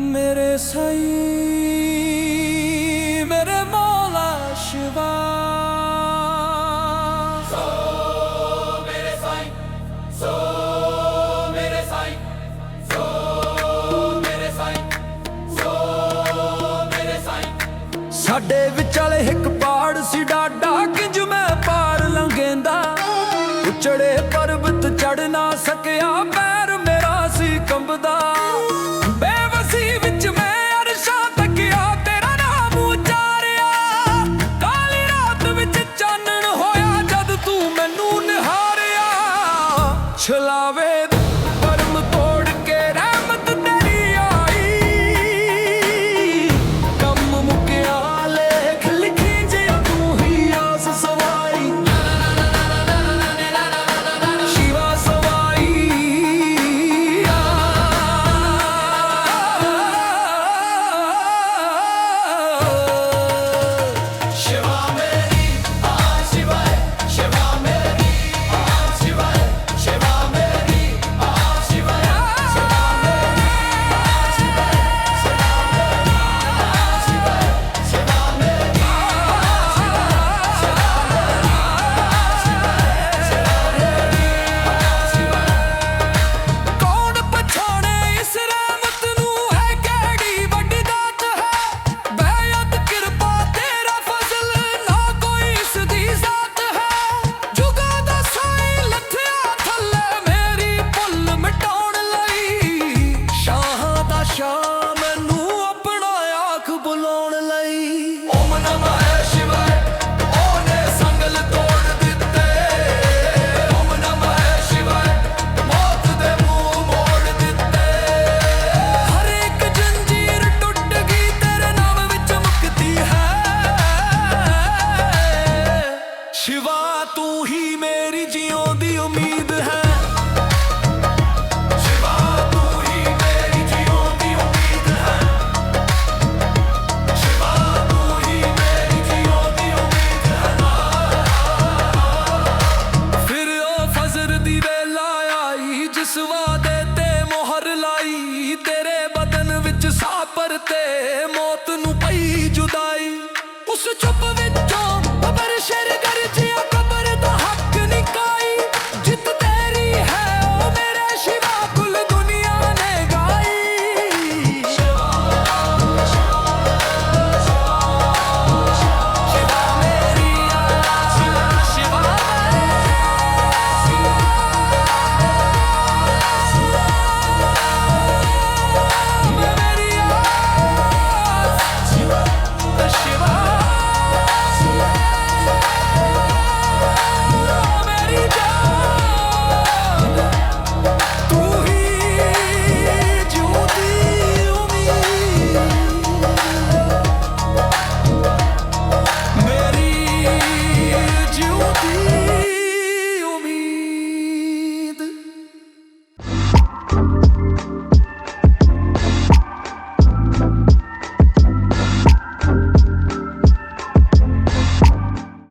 मेरे साईं मेरे मौला शिवा। सो मेरे साईं, सो मेरे साईं, सो मेरे साईं, सो मेरे साईं। साडे विचाले एक पहाड़ सी डाडा किंज मैं पार लंघेंदा। उचड़े पर्वत चढ़ ना सकिया पैर मेरा सी कंबदा। छलावे परम तोड़ के रहमत तेरी आई। कम मुकिया लेख लिखी जे तू ही आस सवाई। शिवा सवाई शिवा मेरी आ शिवाय, शिवा मेरी आ शिवाय, शिवा मेरी आ शिवाय, शिवा मेरी आ शिवाय, शिवा मेरी आ शिवाय, शिवा मेरी आ शिवाय। कौन पछाणे इस रहमत नू है केड़ी वड्डी दात है। बेअद किरपा तेरा फजल ना कोई इस दी जात है। जुगा दा साई लथया थल्ले मेरी भुल मिटाउण लई। शाहां दा शाह मैनू अपना आख बुलाउण लई। ओम नमः शिवाय ओने संगल तोड़ दिते। ओम नमः शिवाय मौत दे मुंह मोड़ दिते। हर एक जंजीर टुट गई तेरे नाम विच मुक्ति है। शिवा तू ही मेरी जियों दी उम्मीद है। शिवा तू ही मेरी जियों दी उम्मीद है। शिवा तू ही मेरी जियों दी उम्मीद है। फिर ओ फजर दी वेला आई जिस वादे ते मोहर लाई। तेरे बदन विच साह परते मौत नू पई जुदाई। उस चुप विचों अबर शेर